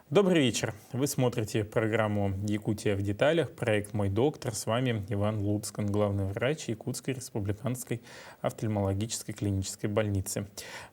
Добрый вечер. Вы смотрите программу «Якутия в деталях», проект «Мой доктор». С вами Иван Луцкан, главный врач Якутской республиканской офтальмологической клинической больницы.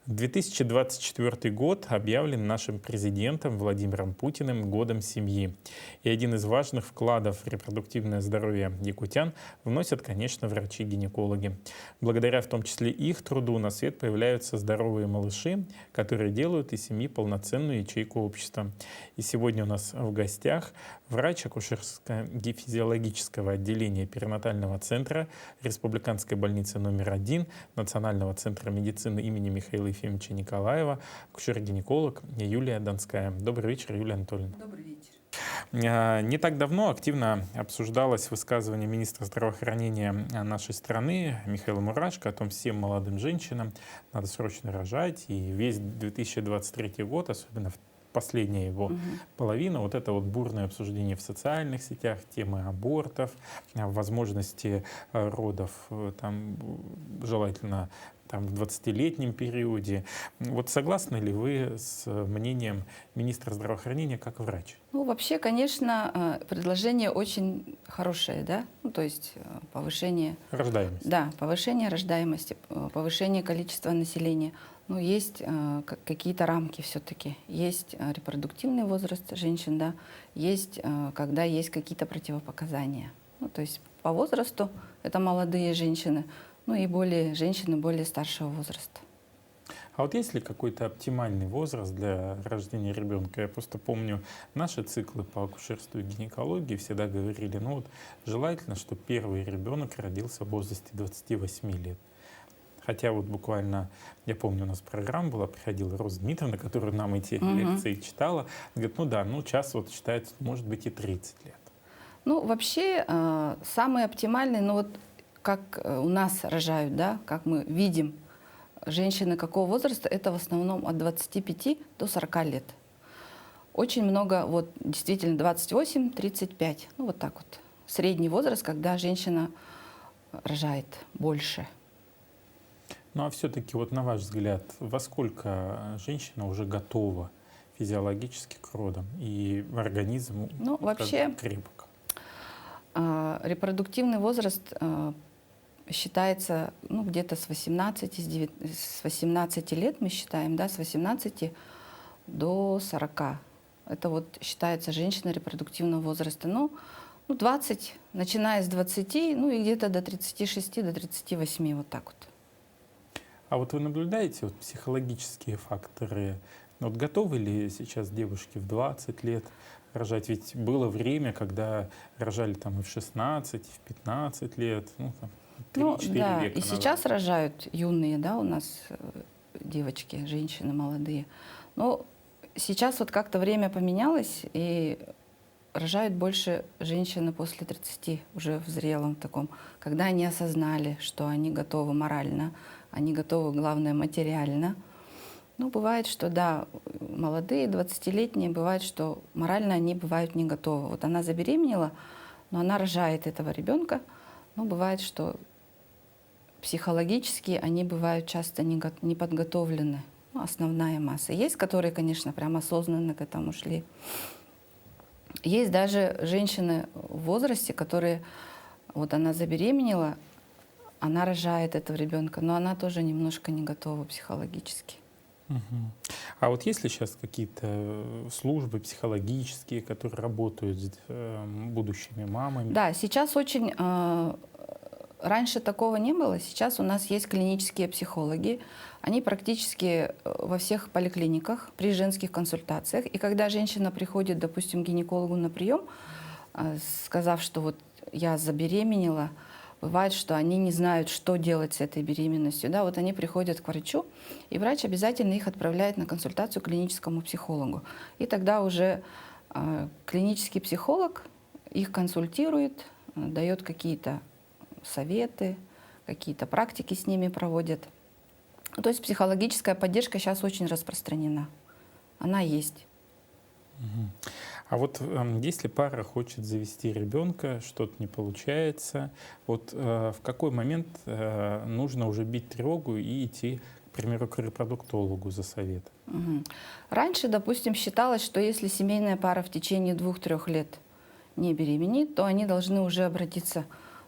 2024 год объявлен нашим президентом Владимиром Путиным годом семьи. И один из важных вкладов в репродуктивное здоровье якутян вносят, конечно, врачи-гинекологи. Благодаря в том числе их труду на свет появляются здоровые малыши, которые делают из семьи полноценную ячейку общества. И сегодня у нас в гостях врач акушерско-физиологического отделения перинатального центра Республиканской больницы номер 1 Национального центра медицины имени Михаила Ефимовича Николаева, акушер-гинеколог Юлия Донская. Добрый вечер, Юлия Анатольевна. Добрый вечер. Не так давно активно обсуждалось высказывание министра здравоохранения нашей страны Михаила Мурашко о том, всем молодым женщинам надо срочно рожать. И весь 2023 год, особенно в последняя его половина, вот это вот бурное обсуждение в социальных сетях, темы абортов, возможности родов, там, желательно там, в 20-летнем периоде. Вот согласны ли вы с мнением министра здравоохранения как врач? Ну, вообще, конечно, предложение очень хорошее, да, ну, то есть повышение Рождаемости. Да, повышение рождаемости, повышение количества населения. Но есть какие-то рамки все-таки. Есть репродуктивный возраст женщин, да, есть, когда есть какие-то противопоказания. Ну, то есть по возрасту это молодые женщины, ну и женщины более старшего возраста. А вот есть ли какой-то оптимальный возраст для рождения ребенка? Я просто помню, наши циклы по акушерству и гинекологии всегда говорили, ну вот желательно, чтобы первый ребенок родился в возрасте 28 лет. Хотя вот буквально, я помню, у нас программа была, приходила Роза Дмитриевна, которая нам эти лекции читала. Говорит, ну да, ну сейчас вот считается, может быть и 30 лет. Ну, вообще, самый оптимальный, ну вот как у нас рожают, да, как мы видим, женщины какого возраста, это в основном от 25 до 40 лет. Очень много, вот действительно 28-35, ну вот так вот. Средний возраст, когда женщина рожает больше. Ну а все-таки вот на ваш взгляд, во сколько женщина уже готова физиологически к родам и организм, Ну, вообще, крепок? Репродуктивный возраст считается, ну, где-то с 18 лет мы считаем, да, с 18 до 40. Это вот считается женщина репродуктивного возраста. Ну, 20, начиная с 20, ну и где-то до 36, до 38, вот так вот. А вот вы наблюдаете вот психологические факторы? Вот готовы ли сейчас девушки в 20 лет рожать? Ведь было время, когда рожали там и в 16, и в 15 лет, ну, там, 3-4 да, века и назад. сейчас рожают юные, да, у нас девочки, женщины молодые. Но сейчас вот как-то время поменялось, и рожают больше женщины после 30, уже в зрелом таком, когда они осознали, что они готовы морально, они готовы, главное, материально. Ну, бывает, что да, молодые, 20-летние, бывает, что морально они бывают не готовы. Вот она забеременела, но она рожает этого ребенка. Но бывает, что психологически они бывают часто не подготовлены. Ну, основная масса. Есть, которые, конечно, прям осознанно к этому шли. Есть даже женщины в возрасте, которые, вот она забеременела, она рожает этого ребенка, но она тоже немножко не готова психологически. А вот есть ли сейчас какие-то службы психологические, которые работают с будущими мамами? Да, сейчас очень... Раньше такого не было, сейчас у нас есть клинические психологи. Они практически во всех поликлиниках при женских консультациях. И когда женщина приходит, допустим, к гинекологу на прием, сказав, что вот я забеременела, бывает, что они не знают, что делать с этой беременностью. Да, вот они приходят к врачу, и врач обязательно их отправляет на консультацию к клиническому психологу. И тогда уже клинический психолог их консультирует, дает какие-то советы, какие-то практики с ними проводят. То есть психологическая поддержка сейчас очень распространена. Она есть. А вот если пара хочет завести ребенка, что-то не получается, вот в какой момент нужно уже бить тревогу и идти к примеру, к репродуктологу за советом? Мгм. Раньше, допустим, считалось, что если семейная пара в течение 2-3 лет не беременеет, то они должны уже обратиться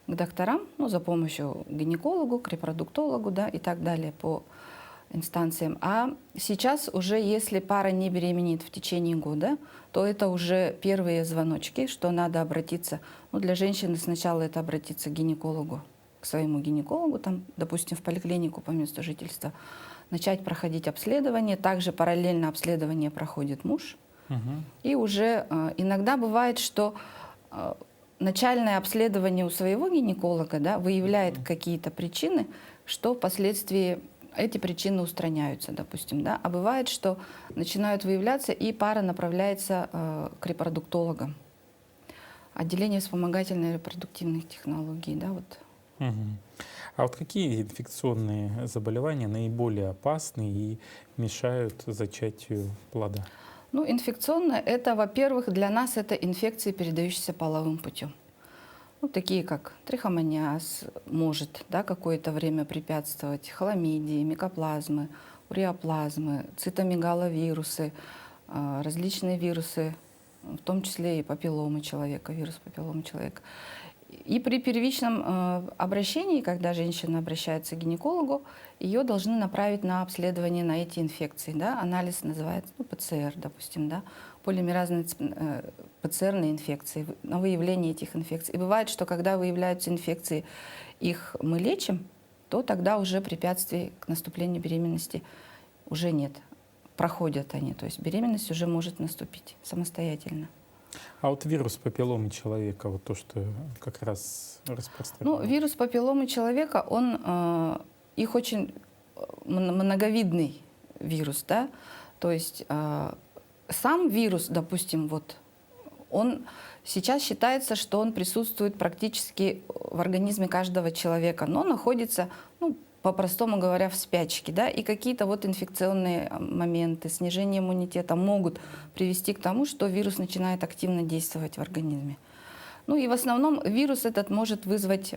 к докторам, ну, за помощью к гинекологу, к репродуктологу, да, и так далее по инстанциям. А сейчас уже, если пара не беременеет в течение года, то это уже первые звоночки, что надо обратиться. Ну, для женщины сначала это обратиться к гинекологу, к своему гинекологу, там, допустим, в поликлинику по месту жительства, начать проходить обследование. Также параллельно обследование проходит муж. Мгм. И уже иногда бывает, что начальное обследование у своего гинеколога, да, выявляет какие-то причины, что впоследствии эти причины устраняются, допустим. Да? А бывает, что начинают выявляться, и пара направляется к репродуктологам. Отделение вспомогательной репродуктивных технологий. Да, вот. Мгм. А вот какие инфекционные заболевания наиболее опасны и мешают зачатию плода? Ну, инфекционное — это, во-первых, для нас это инфекции, передающиеся половым путем. Ну, такие как трихомониаз может, да, какое-то время препятствовать, хламидии, микоплазмы, уреоплазмы, цитомегаловирусы, различные вирусы, в том числе и папилломы человека, вирус папилломы человека. И при первичном обращении, когда женщина обращается к гинекологу, ее должны направить на обследование на эти инфекции. Да? Анализ называется ПЦР, допустим, да? Полимеразные ПЦРные инфекции, на выявление этих инфекций. И бывает, что когда выявляются инфекции, их мы лечим, то тогда уже препятствий к наступлению беременности уже нет. Проходят они, то есть беременность уже может наступить самостоятельно. А вот вирус папилломы человека, вот то, что как раз распространено. Ну, вирус папилломы человека, он их очень многовидный вирус, да, то есть сам вирус, допустим, вот он сейчас считается, что он присутствует практически в организме каждого человека, но находится, ну, по-простому говоря, в спячке, да, и какие-то вот инфекционные моменты, снижение иммунитета могут привести к тому, что вирус начинает активно действовать в организме. Ну и в основном вирус этот может вызвать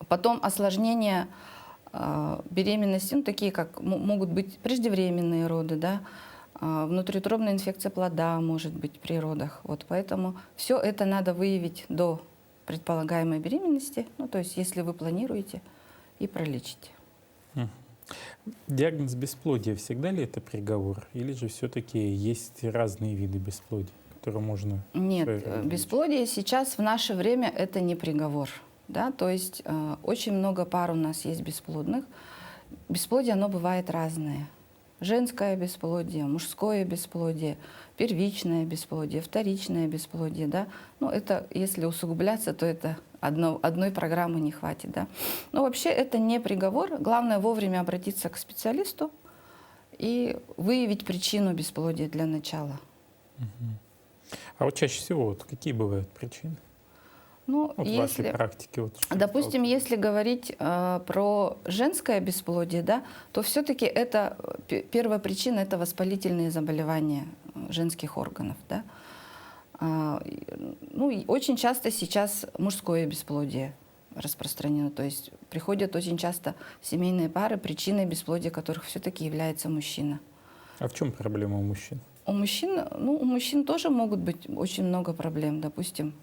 потом осложнения беременности, ну, такие как могут быть преждевременные роды, да, внутриутробная инфекция плода может быть при родах. Вот, поэтому все это надо выявить до предполагаемой беременности, ну, то есть если вы планируете, и пролечите. Диагноз бесплодия всегда ли это приговор? Или же все-таки есть разные виды бесплодия, которые можно... Нет, бесплодие сейчас в наше время это не приговор. Да? То есть очень много пар у нас есть бесплодных. Бесплодие, оно бывает разное. Женское бесплодие, мужское бесплодие, первичное бесплодие, вторичное бесплодие. Да? Ну, это, если усугубляться, то это одной программы не хватит. Да? Но вообще это не приговор. Главное вовремя обратиться к специалисту и выявить причину бесплодия для начала. А вот чаще всего вот какие бывают причины? Ну, Вот в вашей практике. Вот, допустим, если говорить про женское бесплодие, да, то все-таки это первая причина — это воспалительные заболевания женских органов. Да. Ну, и очень часто сейчас мужское бесплодие распространено. То есть приходят очень часто семейные пары, причиной бесплодия которых все-таки является мужчина. А в чем проблема у мужчин? У мужчин тоже могут быть очень много проблем, допустим,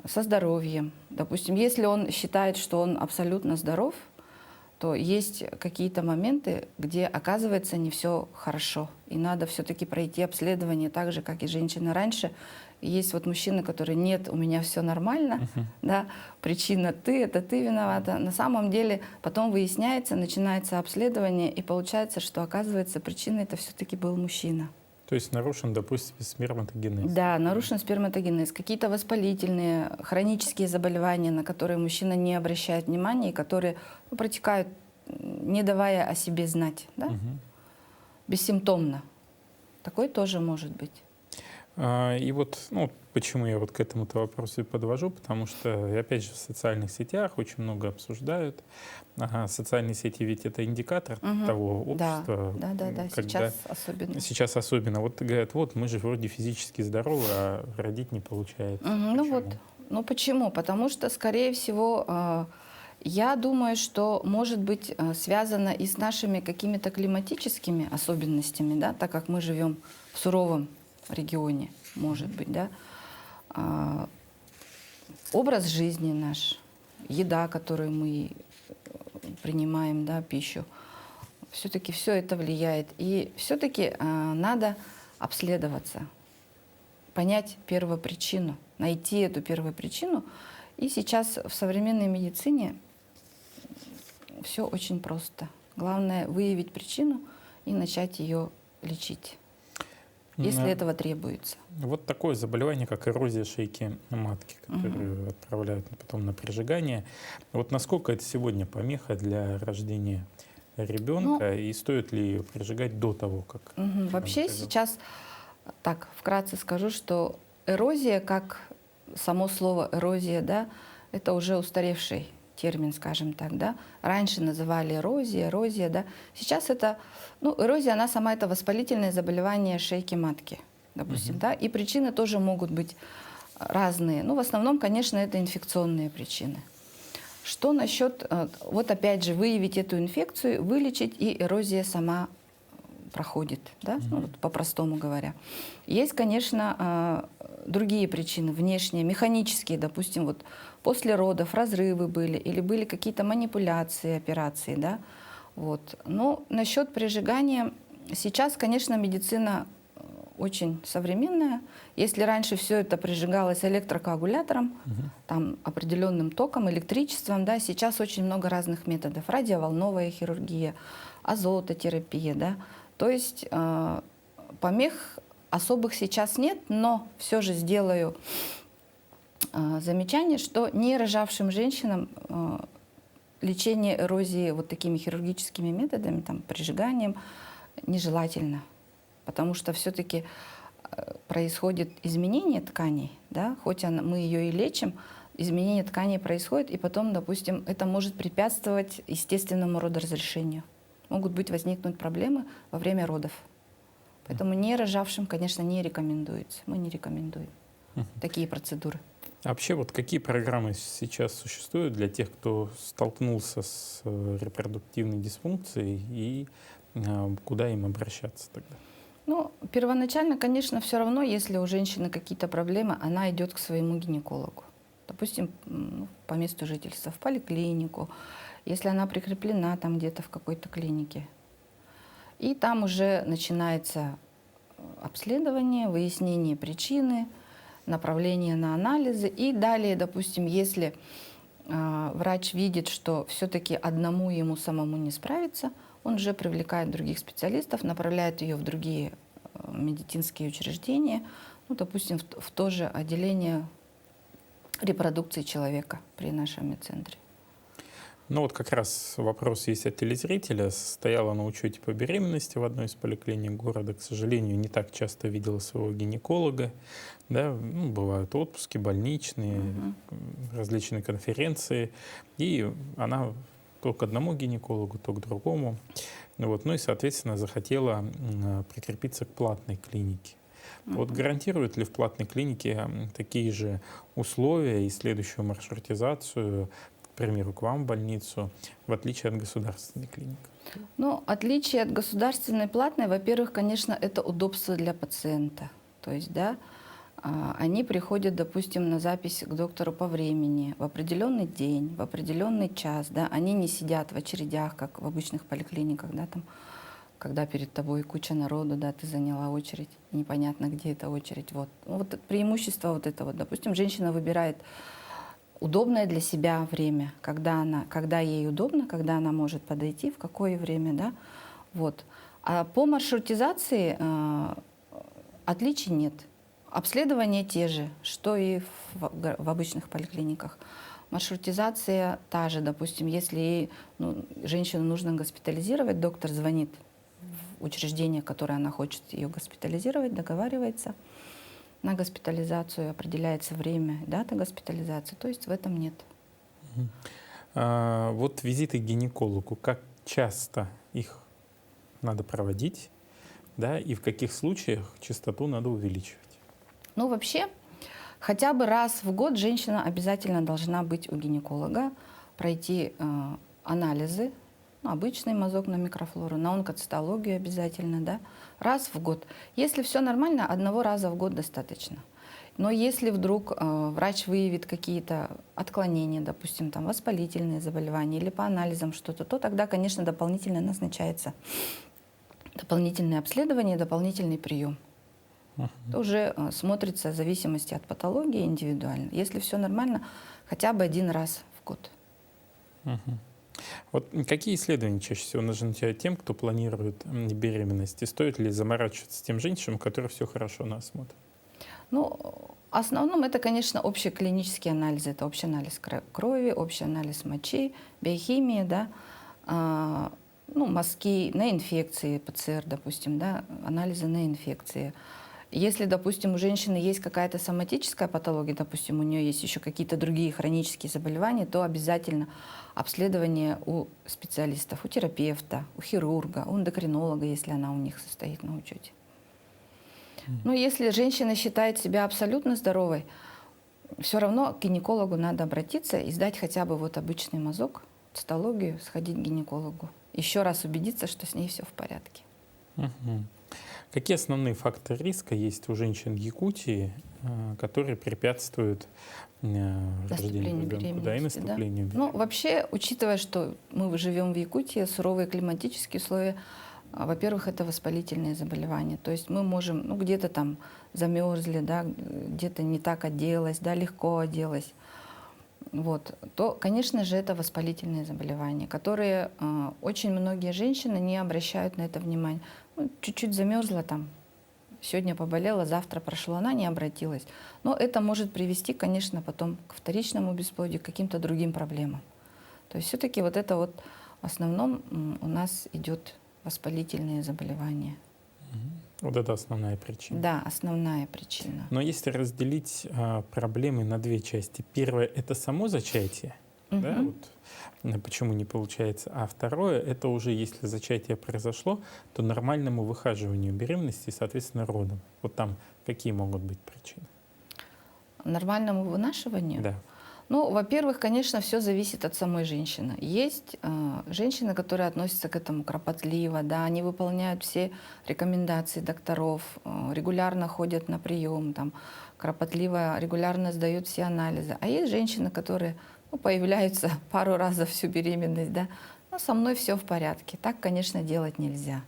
со здоровьем. Допустим, если он считает, что он абсолютно здоров, то есть какие-то моменты, где оказывается не все хорошо. И надо все-таки пройти обследование так же, как и женщины раньше. И есть вот мужчины, которые: нет, у меня все нормально, да, причина это ты виновата. На самом деле потом выясняется, начинается обследование, и получается, что оказывается причиной это все-таки был мужчина. То есть нарушен, допустим, сперматогенез. Да, нарушен сперматогенез. Какие-то воспалительные, хронические заболевания, на которые мужчина не обращает внимания, и которые протекают, не давая о себе знать, да? Бессимптомно. Такое тоже может быть. И вот, ну, почему я вот к этому-то вопросу и подвожу, потому что, опять же, в социальных сетях очень много обсуждают. Социальные сети ведь это индикатор того общества. Да, сейчас особенно. Сейчас особенно. Вот говорят, вот мы же вроде физически здоровы, а родить не получается. Ну вот, ну почему? Потому что, скорее всего, Я думаю, что может быть связано и с нашими какими-то климатическими особенностями, да, так как мы живем в суровом регионе, может быть, да. А, Образ жизни наш, еда, которую мы принимаем, да, пищу, все-таки все это влияет. И все-таки надо обследоваться, понять первопричину, найти эту первопричину. И сейчас в современной медицине все очень просто. Главное выявить причину и начать ее лечить, если этого требуется. Вот такое заболевание, как эрозия шейки матки, которую отправляют потом на прижигание. Вот насколько это сегодня помеха для рождения ребенка, и стоит ли ее прижигать до того, как... Вообще сейчас, так, вкратце скажу, что эрозия, как само слово эрозия, да, это уже устаревший термин, скажем так, да. Раньше называли эрозия, да. Сейчас это, эрозия, она сама это воспалительное заболевание шейки матки, допустим, да. И причины тоже могут быть разные. В основном, конечно, это инфекционные причины. Что насчет, вот опять же, выявить эту инфекцию, вылечить, и эрозия сама проходит, да, вот по-простому говоря. Есть, конечно, другие причины, внешние, механические, допустим, вот после родов разрывы были, или были какие-то манипуляции, операции, да, вот. Но насчет прижигания, сейчас, конечно, медицина очень современная. Если раньше все это прижигалось электрокоагулятором, там, определенным током, электричеством, да, сейчас очень много разных методов. Радиоволновая хирургия, азототерапия, да. То есть помех особых сейчас нет, но все же сделаю замечание, что не рожавшим женщинам лечение эрозии вот такими хирургическими методами, там, прижиганием, нежелательно. Потому что все-таки происходит изменение тканей, да, хоть мы ее и лечим, изменение тканей происходит, и потом, допустим, это может препятствовать естественному родоразрешению. Могут возникнуть проблемы во время родов. Поэтому не рожавшим, конечно, не рекомендуется. Мы не рекомендуем такие процедуры. А вообще, вот какие программы сейчас существуют для тех, кто столкнулся с репродуктивной дисфункцией, и куда им обращаться тогда? Первоначально, конечно, все равно, если у женщины какие-то проблемы, она идет к своему гинекологу. Допустим, по месту жительства, в поликлинику, если она прикреплена там где-то в какой-то клинике. И там уже начинается обследование, выяснение причины, направление на анализы. И далее, допустим, если врач видит, что все-таки одному ему самому не справиться, он уже привлекает других специалистов, направляет ее в другие медицинские учреждения, допустим, в то же отделение репродукции человека при нашем медцентре. Вот как раз вопрос есть от телезрителя. Стояла на учете по беременности в одной из поликлиник города. К сожалению, не так часто видела своего гинеколога. Да? Бывают отпуски, больничные, различные конференции. И она то к одному гинекологу, то к другому. И, соответственно, захотела прикрепиться к платной клинике. Вот гарантируют ли в платной клинике такие же условия и следующую маршрутизацию, к примеру, к вам в больницу, в отличие от государственной клиники? Отличие от государственной платной, во-первых, конечно, это удобство для пациента. То есть, да, они приходят, допустим, на запись к доктору по времени, в определенный день, в определенный час, да, они не сидят в очередях, как в обычных поликлиниках, да, там, когда перед тобой куча народу, да, ты заняла очередь, непонятно, где эта очередь. Вот преимущество вот этого. Допустим, женщина выбирает удобное для себя время, когда ей удобно, когда она может подойти, в какое время, да, вот. А по маршрутизации отличий нет. Обследования те же, что и в обычных поликлиниках. Маршрутизация та же, допустим, если женщину нужно госпитализировать, доктор звонит в учреждение, в которое она хочет ее госпитализировать, договаривается на госпитализацию, определяется время, дата госпитализации, то есть в этом нет. Вот визиты к гинекологу, как часто их надо проводить, да, и в каких случаях частоту надо увеличивать? Вообще, хотя бы раз в год женщина обязательно должна быть у гинеколога. пройти анализы, ну, обычный мазок на микрофлору, на онкоцитологию обязательно, да, раз в год. Если все нормально, одного раза в год достаточно. Но если вдруг врач выявит какие-то отклонения, допустим, там воспалительные заболевания или по анализам что-то, то тогда, конечно, дополнительно назначается дополнительное обследование, дополнительный прием. Это уже смотрится в зависимости от патологии индивидуально. Если все нормально, хотя бы один раз в год. Вот какие исследования чаще всего назначают тем, кто планирует беременность? И стоит ли заморачиваться тем женщинам, у которых все хорошо на осмотр? Ну, в основном это, конечно, общие клинические анализы. Это общий анализ крови, общий анализ мочи, биохимия, да, ну, мазки на инфекции, ПЦР, допустим, да, анализы на инфекции. Если, допустим, у женщины есть какая-то соматическая патология, допустим, у нее есть еще какие-то другие хронические заболевания, то обязательно обследование у специалистов, у терапевта, у хирурга, у эндокринолога, если она у них состоит на учете. Но если женщина считает себя абсолютно здоровой, все равно к гинекологу надо обратиться и сдать хотя бы вот обычный мазок, цитологию, сходить к гинекологу. Еще раз убедиться, что с ней все в порядке. Какие основные факторы риска есть у женщин Якутии, которые препятствуют рождению ребенка, да, и наступлению? Да? Ну, вообще, учитывая, что мы живем в Якутии, суровые климатические условия, во-первых, это воспалительные заболевания. То есть мы можем, ну, где-то там замерзли, да, где-то не так оделась, да, легко оделась. Вот, то, конечно же, это воспалительные заболевания, которые очень многие женщины не обращают на это внимания. Ну, чуть-чуть замерзла там, сегодня поболела, завтра прошло, она не обратилась. Но это может привести, конечно, потом к вторичному бесплодию, к каким-то другим проблемам. То есть все-таки вот это вот в основном у нас идет воспалительные заболевания. Вот это основная причина. Да, основная причина. Но если разделить проблемы на две части. Первое — это само зачатие, да, вот, почему не получается. А второе — это уже если зачатие произошло, то нормальному выхаживанию беременности и, соответственно, родам. Вот там какие могут быть причины? Нормальному вынашиванию? Да. Ну, во-первых, конечно, все зависит от самой женщины. Есть женщины, которые относятся к этому кропотливо, да, они выполняют все рекомендации докторов, регулярно ходят на прием, там, кропотливо, регулярно сдают все анализы. А есть женщины, которые появляются пару раз за всю беременность, да, но со мной все в порядке. Так, конечно, делать нельзя.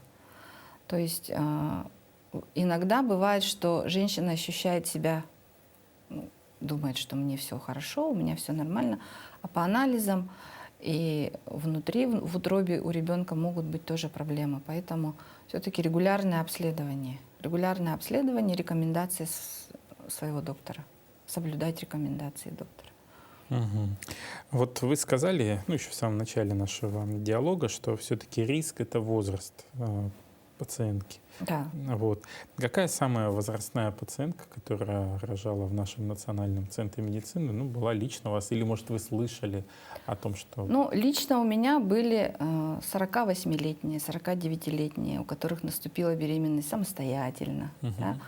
То есть иногда бывает, что женщина ощущает себя, думает, что мне все хорошо, у меня все нормально, а по анализам и внутри, в утробе у ребенка могут быть тоже проблемы. Поэтому все-таки регулярное обследование, рекомендации своего доктора, соблюдать рекомендации доктора. Вот вы сказали, ну, еще в самом начале нашего диалога, что все-таки риск — это возраст пациентки. Да. Вот. Какая самая возрастная пациентка, которая рожала в нашем национальном центре медицины, ну, была лично у вас? Или, может, вы слышали о том, что... Ну, лично у меня были 48-летние, 49-летние, у которых наступила беременность самостоятельно. Да?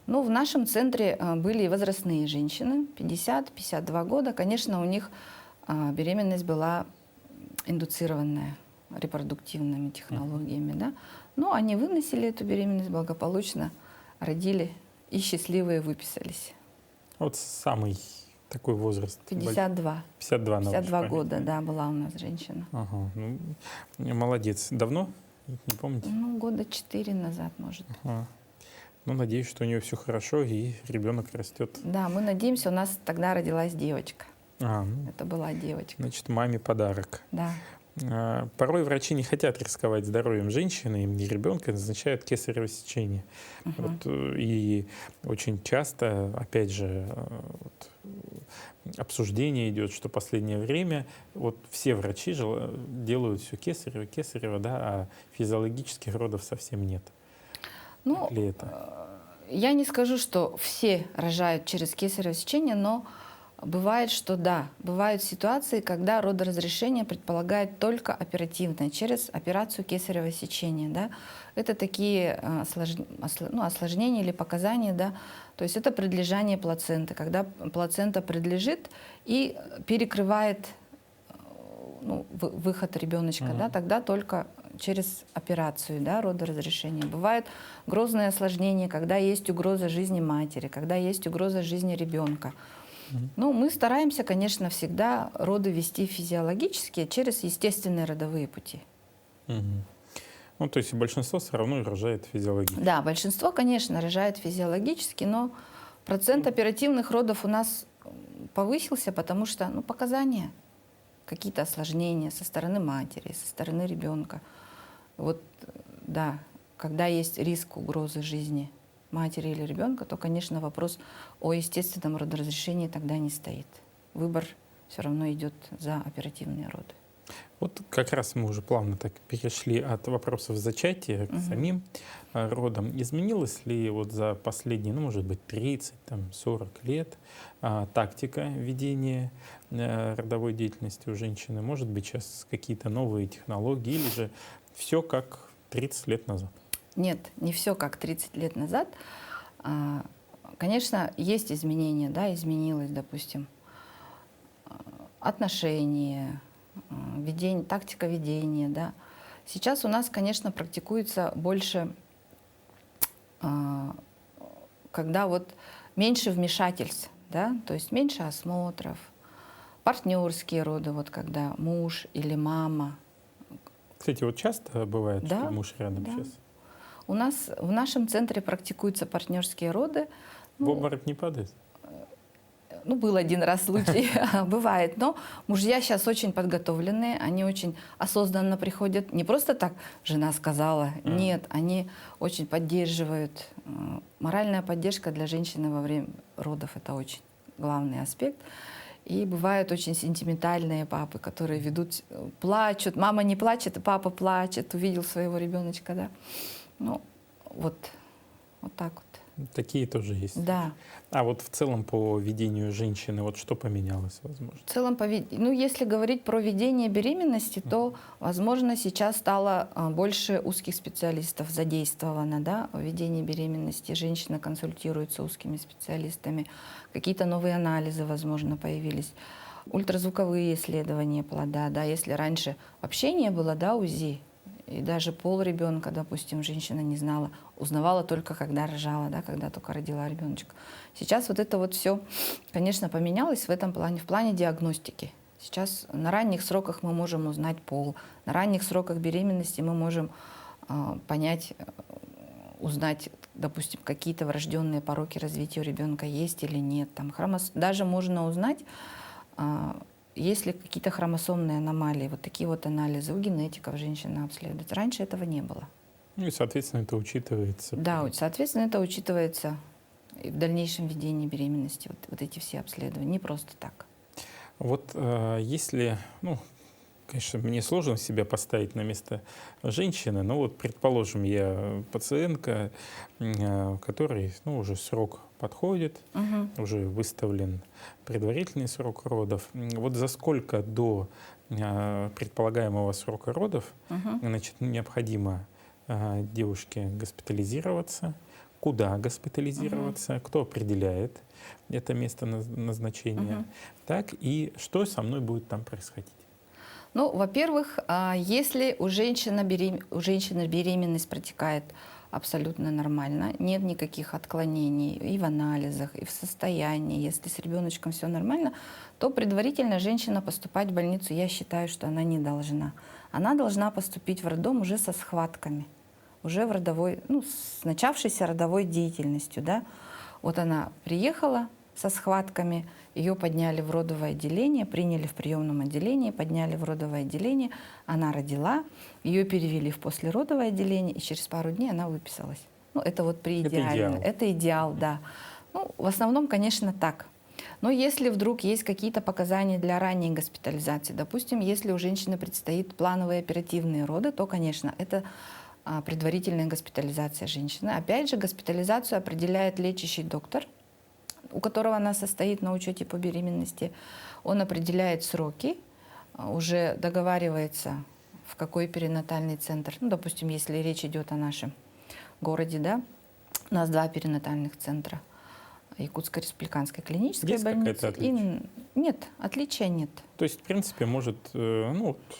Ну, в нашем центре были и возрастные женщины, 50-52 года. Конечно, у них беременность была индуцированная репродуктивными технологиями, да. Но они выносили эту беременность благополучно, родили и счастливые выписались. Вот самый такой возраст? 52. 52 на 52 года, да, была у нас женщина. Ага, ну, молодец. Давно? Не помните? Ну, года 4 назад, может. Ага. Ну, надеюсь, что у нее все хорошо и ребенок растет. Да, мы надеемся, у нас тогда родилась девочка. Ну, это была девочка. Значит, маме подарок. Да. Порой врачи не хотят рисковать здоровьем женщины и ребенка, назначают кесарево сечение. Вот, и очень часто, опять же, вот, обсуждение идет, что в последнее время вот все врачи делают все кесарево, да, а физиологических родов совсем нет. Ну, ли это? Я не скажу, что все рожают через кесарево сечение, но бывает, что да, бывают ситуации, когда родоразрешение предполагает только оперативное, через операцию кесарево сечения. Да? Это такие осложнения или показания, да? То есть это предлежание плаценты, когда плацента предлежит и перекрывает ну, выход ребеночка, да, тогда только через операцию, да, родоразрешение. Бывают грозные осложнения, когда есть угроза жизни матери, когда есть угроза жизни ребенка. Ну, мы стараемся, конечно, всегда роды вести физиологически через естественные родовые пути. Ну, то есть большинство все равно рожает физиологически. Да, большинство, конечно, рожает физиологически, но процент оперативных родов у нас повысился, потому что, ну, показания, какие-то осложнения со стороны матери, со стороны ребенка. Вот, да, когда есть риск угрозы жизни матери или ребенка, то, конечно, вопрос о естественном родоразрешении тогда не стоит. Выбор все равно идет за оперативные роды. Вот как раз мы уже плавно так перешли от вопросов зачатия к самим родам. Изменилась ли вот за последние, ну, может быть, 30, там, 40 лет тактика ведения родовой деятельности у женщины? Может быть, сейчас какие-то новые технологии или же все как 30 лет назад? Нет, не все как 30 лет назад. Конечно, есть изменения, да, изменилось, допустим, отношения, тактика ведения, да. Сейчас у нас, конечно, практикуется больше, когда вот меньше вмешательств, да, то есть меньше осмотров, партнерские роды, вот когда муж или мама. Кстати, вот часто бывает, Да, что муж рядом да. сейчас? У нас в нашем центре практикуются партнерские роды. В обморок не падает? Ну, был один раз случай, бывает, но мужья сейчас очень подготовленные, они очень осознанно приходят. Не просто так жена сказала, нет, они очень поддерживают. Моральная поддержка для женщины во время родов — это очень главный аспект. И бывают очень сентиментальные папы, которые ведут, плачут. Мама не плачет, а папа плачет, увидел своего ребеночка, да. Ну, вот так вот. Такие тоже есть. Да. А вот в целом по ведению женщины, вот что поменялось, возможно? В целом, ну, если говорить про ведение беременности, то, возможно, сейчас стало больше узких специалистов задействовано, да, в ведении беременности. Женщина консультируется узкими специалистами. Какие-то новые анализы, возможно, появились. Ультразвуковые исследования плода, да, если раньше вообще не было, да, УЗИ, и даже пол ребенка, допустим, женщина не знала, узнавала только когда рожала, да, когда только родила ребеночка. Сейчас вот это вот все, конечно, поменялось в этом плане, в плане диагностики. Сейчас на ранних сроках мы можем узнать пол, на ранних сроках беременности мы можем понять, узнать, допустим, какие-то врожденные пороки развития у ребенка есть или нет. Там, даже можно узнать, есть ли какие-то хромосомные аномалии. Вот такие вот анализы у генетиков женщина обследует. Раньше этого не было. Ну и, соответственно, это учитывается. Да, соответственно, это учитывается и в дальнейшем ведении беременности. Вот эти все обследования. Не просто так. Вот если, ну, конечно, мне сложно себя поставить на место женщины, но вот, предположим, я пациентка, которой, ну, уже срок подходит, уже выставлен предварительный срок родов. Вот за сколько до предполагаемого срока родов, значит, необходимо девушке госпитализироваться, куда госпитализироваться, кто определяет это место назначения, так, и что со мной будет там происходить? Ну, во-первых, если у женщины беременность протекает абсолютно нормально, нет никаких отклонений и в анализах, и в состоянии, если с ребеночком все нормально, то предварительно женщина поступать в больницу, я считаю, что она не должна. Она должна поступить в роддом уже со схватками, уже в родовой, ну, с начавшейся родовой деятельностью, да. Вот она приехала со схватками, ее подняли в родовое отделение, приняли в приемном отделении, подняли в родовое отделение, она родила, ее перевели в послеродовое отделение, и через пару дней она выписалась. Ну, это вот при идеале. Это идеал, да. Ну, в основном, конечно, так. Но если вдруг есть какие-то показания для ранней госпитализации, допустим, если у женщины предстоит плановые оперативные роды, то, конечно, это предварительная госпитализация женщины. Опять же, госпитализацию определяет лечащий доктор, у которого она состоит на учете по беременности. Он определяет сроки, уже договаривается, в какой перинатальный центр. Ну, допустим, если речь идет о нашем городе, да, у нас 2 перинатальных центра. Якутской республиканской клинической Есть больницы. какое-то отличие? Нет, отличия нет. То есть, в принципе, может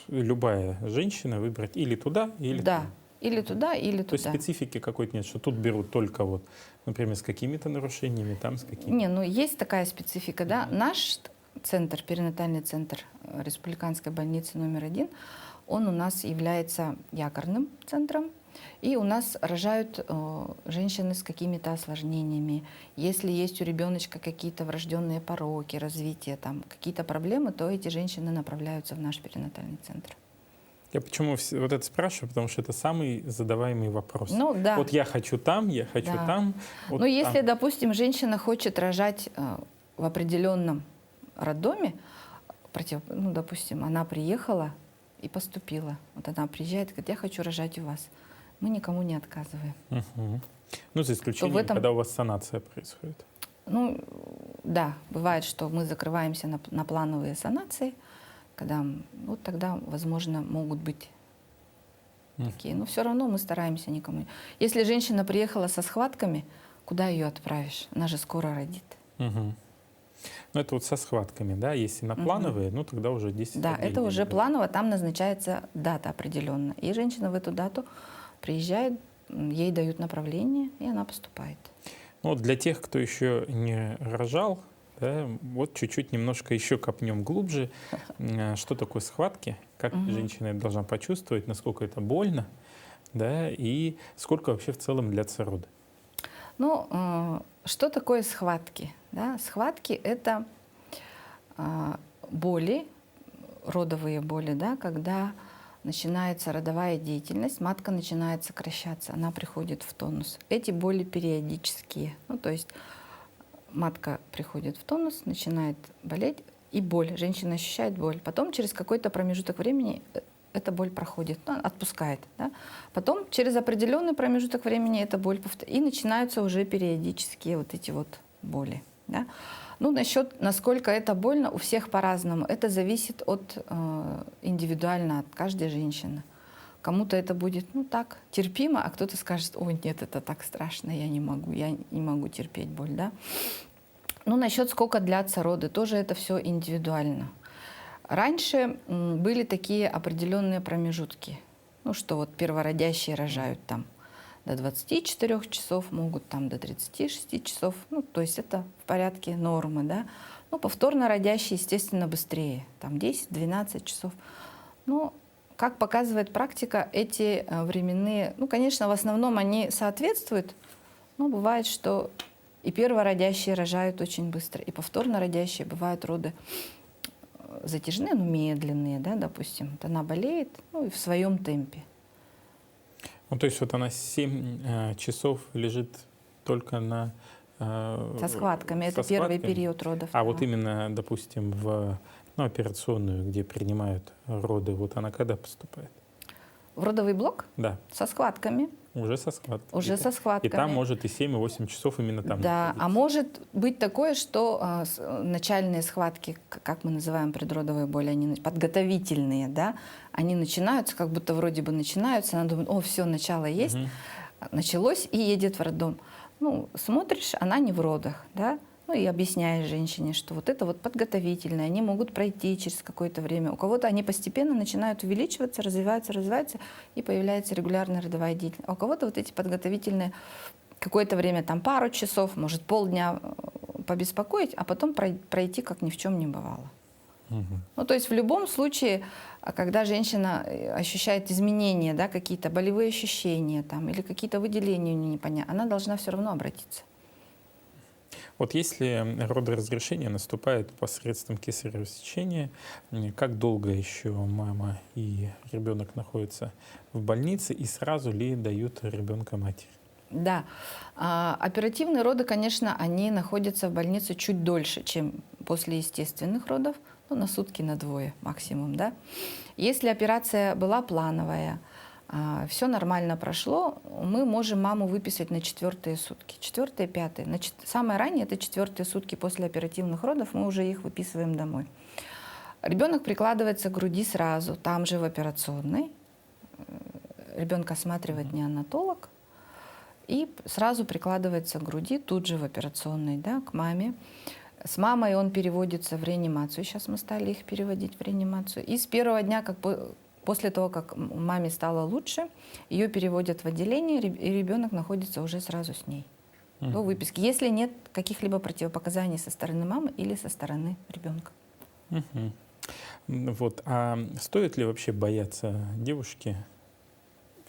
любая женщина выбрать или туда, или Да, туда. или туда, или То есть туда. специфики какой-то нет, что тут берут только вот, например, с какими-то нарушениями, там с какими-то. Не, ну есть такая специфика, да. Наш центр, перинатальный центр республиканской больницы номер 1, он у нас является якорным центром. И у нас рожают женщины с какими-то осложнениями. Если есть у ребеночка какие-то врожденные пороки, развитие, там, какие-то проблемы, то эти женщины направляются в наш перинатальный центр. Я почему вот это спрашиваю, потому что это самый задаваемый вопрос. Ну да. Вот я хочу там, я хочу Да. там. Вот Но если, там. допустим, женщина хочет рожать в определенном роддоме, допустим, она приехала и поступила. Вот она приезжает и говорит, я хочу рожать у вас. Мы никому не отказываем. Угу. Ну, за исключением, в этом- когда у вас санация происходит. Ну, да, бывает, что мы закрываемся на плановые санации, когда вот тогда, возможно, могут быть такие. Но все равно мы стараемся никому. Если женщина приехала со схватками, куда ее отправишь? Она же скоро родит. Угу. Ну, это вот со схватками, да? Если на плановые, ну, тогда уже 10 Да, отдельно это уже идет. планово, там назначается дата определенная. И женщина в эту дату приезжает, ей дают направление, и она поступает. Ну, вот для тех, кто еще не рожал, да, вот чуть-чуть немножко еще копнем глубже. Что такое схватки? Как женщина это должна почувствовать, насколько это больно, да, и сколько вообще в целом длятся роды? Ну, что такое схватки? Да? Схватки — это боли, родовые боли, да, когда начинается родовая деятельность, матка начинает сокращаться, она приходит в тонус. Эти боли периодические. Ну, то есть матка приходит в тонус, начинает болеть, и боль. Женщина ощущает боль. Потом через какой-то промежуток времени эта боль проходит, отпускает. Да? Потом через определенный промежуток времени эта боль повторяется. И начинаются уже периодические вот эти вот боли. Да? Ну, насчет, насколько это больно, у всех по-разному. Это зависит индивидуально от каждой женщины. Кому-то это будет, ну, так, терпимо, а кто-то скажет, ой, нет, это так страшно, я не могу терпеть боль, да. Ну, насчет сколько длятся роды, тоже это все индивидуально. Раньше были такие определенные промежутки, ну, что вот первородящие рожают там до 24 часов, могут там до 36 часов, ну, то есть это в порядке нормы, да. Ну, повторно родящие, естественно, быстрее, там 10-12 часов. Ну, как показывает практика, эти временные, ну, конечно, в основном они соответствуют, но бывает, что и первородящие рожают очень быстро, и повторно родящие бывают роды затяжные, ну, медленные, да, допустим. Вот она болеет, ну, и в своем темпе. Ну, то есть вот она 7 часов лежит только на... Со схватками. Это со первый схватками. период родов. А да. вот именно, допустим, в операционную, где принимают роды, вот она когда поступает? В родовый блок Да, со схватками. уже со схватками. Уже со схватками. И там может и 7, и 8 часов именно там Да, находиться. а может быть такое, что начальные схватки, как мы называем предродовые боли, они подготовительные, да, они начинаются, как будто вроде бы начинаются, она думает, о, все, начало есть, началось и едет в роддом. Ну, смотришь, она не в родах, да, ну и объясняешь женщине, что вот это вот подготовительные, они могут пройти через какое-то время. У кого-то они постепенно начинают увеличиваться, развиваются, и появляется регулярная родовая деятельность. А у кого-то вот эти подготовительные какое-то время, там пару часов, может полдня побеспокоить, а потом пройти, как ни в чем не бывало. Ну, то есть в любом случае, когда женщина ощущает изменения, да, какие-то болевые ощущения там, или какие-то выделения у нее непонятные, она должна все равно обратиться. Вот если родоразрешение наступает посредством кесарево сечения, как долго еще мама и ребенок находятся в больнице, и сразу ли дают ребенка матери? Да. Оперативные роды, конечно, они находятся в больнице чуть дольше, чем после естественных родов, ну, на сутки, на двое максимум, да. Если операция была плановая, все нормально прошло, мы можем маму выписать на 4-е сутки. 4-е, 5-е. Самое раннее — это 4-е сутки после оперативных родов, мы уже их выписываем домой. Ребенок прикладывается к груди сразу, там же в операционной. Ребенка осматривает неонатолог. и сразу прикладывается к груди, тут же в операционной, да, к маме. С мамой он переводится в реанимацию. Сейчас мы стали их переводить в реанимацию. И с первого дня, после того, как маме стало лучше, ее переводят в отделение, и ребенок находится уже сразу с ней до выписки, если нет каких-либо противопоказаний со стороны мамы или со стороны ребенка. Вот. А стоит ли вообще бояться девушки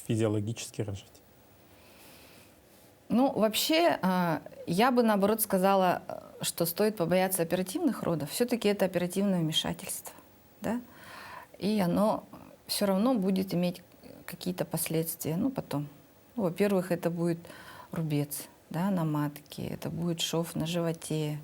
физиологически рожать? Ну, вообще, я бы, наоборот, сказала, что стоит побояться оперативных родов. Все-таки это оперативное вмешательство, да? И оно все равно будет иметь какие-то последствия, ну, потом. Ну, во-первых, это будет рубец, да, на матке, это будет шов на животе.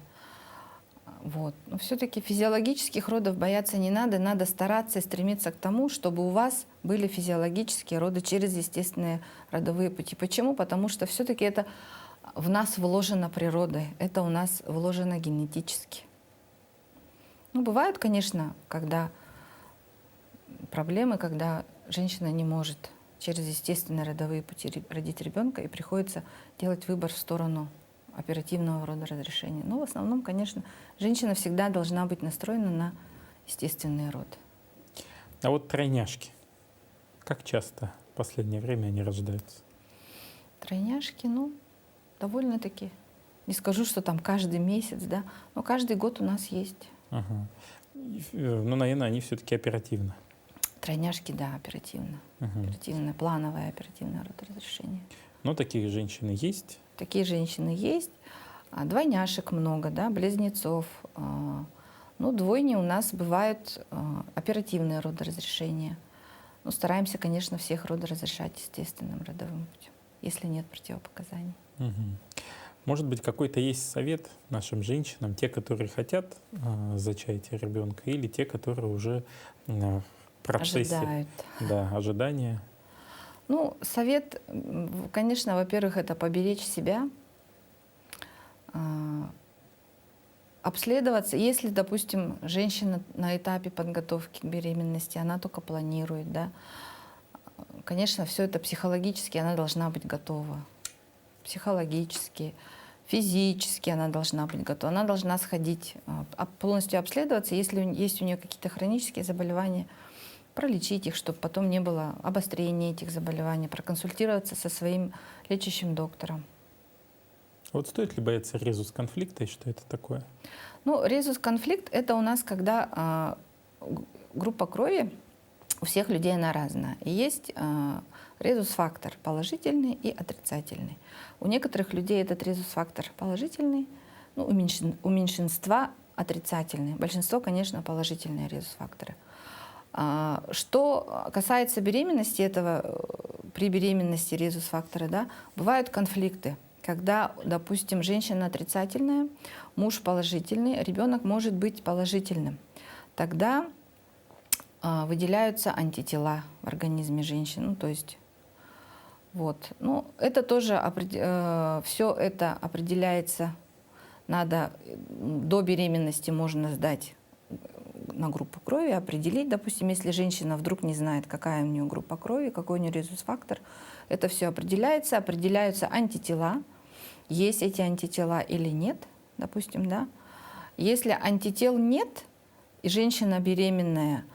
Вот. Но все-таки физиологических родов бояться не надо, надо стараться и стремиться к тому, чтобы у вас были физиологические роды через естественные родовые пути. Почему? Потому что все-таки это в нас вложено природой, это у нас вложено генетически. Ну, бывают, конечно, когда проблемы, когда женщина не может через естественные родовые пути родить ребенка, и приходится делать выбор в сторону оперативного рода разрешения. Но в основном, конечно, женщина всегда должна быть настроена на естественный род. А вот тройняшки, как часто в последнее время они рождаются? Тройняшки, ну, довольно-таки. Не скажу, что там каждый месяц, да, но каждый год у нас есть. Ага. Ну, наверное, они все-таки оперативно. Тройняшки, да, оперативно. Оперативное, плановое оперативное родоразрешение. Но такие женщины есть? Такие женщины есть. Двойняшек много, да, близнецов. Ну, двойни у нас бывают оперативные родоразрешения. Ну, стараемся, конечно, всех родоразрешать естественным родовым путем, если нет противопоказаний. Может быть, какой-то есть совет нашим женщинам, те, которые хотят зачатия ребенка, или те, которые уже в процессе Ожидают. Да, ожидания? Ну, совет, конечно, во-первых, это поберечь себя, обследоваться. Если, допустим, женщина на этапе подготовки к беременности, она только планирует, да, конечно, все это психологически она должна быть готова. Психологически, физически она должна быть готова. Она должна сходить, полностью обследоваться. Если есть у нее какие-то хронические заболевания, пролечить их, чтобы потом не было обострения этих заболеваний, проконсультироваться со своим лечащим доктором. Вот стоит ли бояться резус-конфликта и что это такое? Ну, резус-конфликт — это у нас, когда группа крови у всех людей она разная. И есть резус-фактор положительный и отрицательный. У некоторых людей этот резус-фактор положительный, ну, у меньшинства отрицательный. Большинство, конечно, положительные резус-факторы. Что касается беременности этого, при беременности резус-фактора, да, бывают конфликты, когда, допустим, женщина отрицательная, муж положительный, ребенок может быть положительным. Тогда выделяются антитела в организме женщины, ну, то есть вот. Ну, это тоже все это определяется, надо до беременности можно сдать на группу крови, определить, допустим, если женщина вдруг не знает, какая у нее группа крови, какой у нее резус-фактор, это все определяется, определяются антитела, есть эти антитела или нет, допустим, да. Если антител нет, и женщина беременная,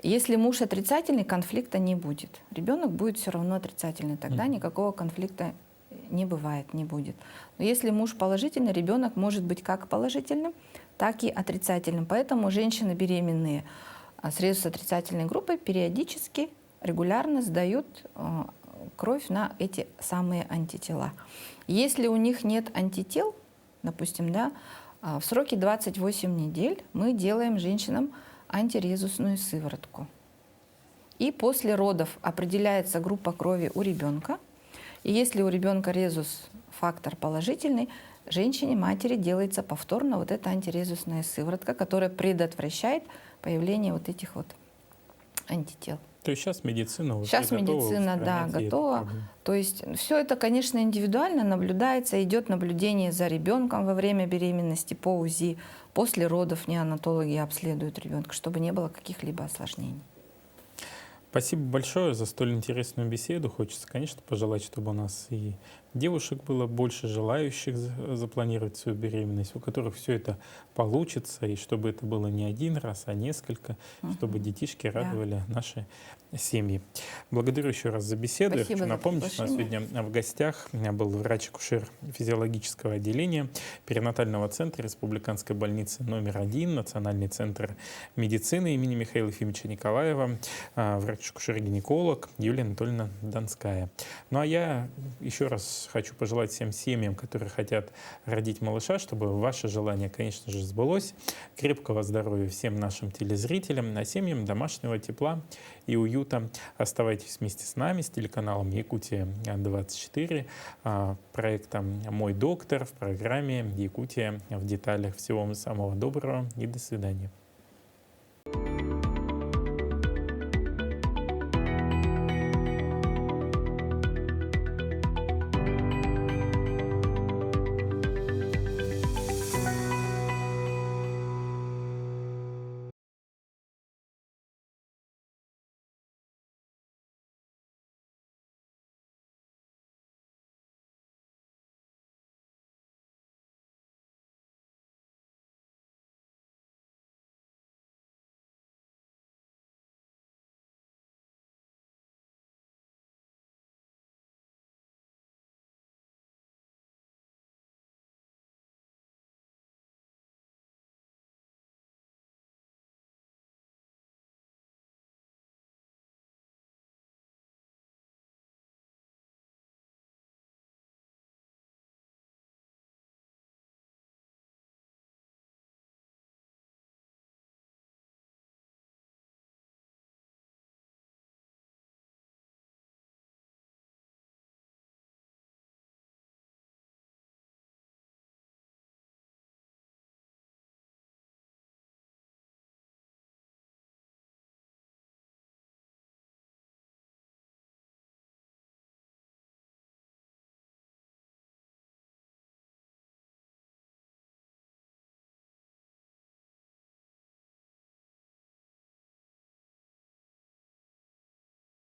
если муж отрицательный, конфликта не будет. Ребенок будет все равно отрицательный, тогда никакого конфликта не бывает, не будет. Но если муж положительный, ребенок может быть как положительным, так и отрицательным. Поэтому женщины беременные с резус-отрицательной группой периодически, регулярно сдают кровь на эти самые антитела. Если у них нет антител, допустим, да, в сроке 28 недель мы делаем женщинам антирезусную сыворотку. И после родов определяется группа крови у ребенка. И если у ребенка резус-фактор положительный, женщине, матери делается повторно вот эта антирезусная сыворотка, которая предотвращает появление вот этих вот антител. То есть сейчас медицина уже Сейчас медицина, да, готова. То есть все это, конечно, индивидуально наблюдается, идет наблюдение за ребенком во время беременности по УЗИ, после родов неонатологи обследуют ребенка, чтобы не было каких-либо осложнений. Спасибо большое за столь интересную беседу. Хочется, конечно, пожелать, чтобы у нас и девушек было больше желающих запланировать свою беременность, у которых все это получится, и чтобы это было не один раз, а несколько, чтобы детишки радовали наши семьи. Благодарю еще раз за беседу. Я Спасибо хочу за напомнить, что у нас приглашение. сегодня в гостях был врач-акушер физиологического отделения перинатального центра Республиканской больницы номер 1, Национальный центр медицины имени Михаила Ефимовича Николаева, врач-акушер-гинеколог Юлия Анатольевна Донская. Ну а я еще раз хочу пожелать всем семьям, которые хотят родить малыша, чтобы ваше желание, конечно же, сбылось. Крепкого здоровья всем нашим телезрителям, а семьям домашнего тепла и уюта. Оставайтесь вместе с нами, с телеканалом Якутия-24, проектом «Мой доктор» в программе «Якутия в деталях». Всего вам самого доброго и до свидания.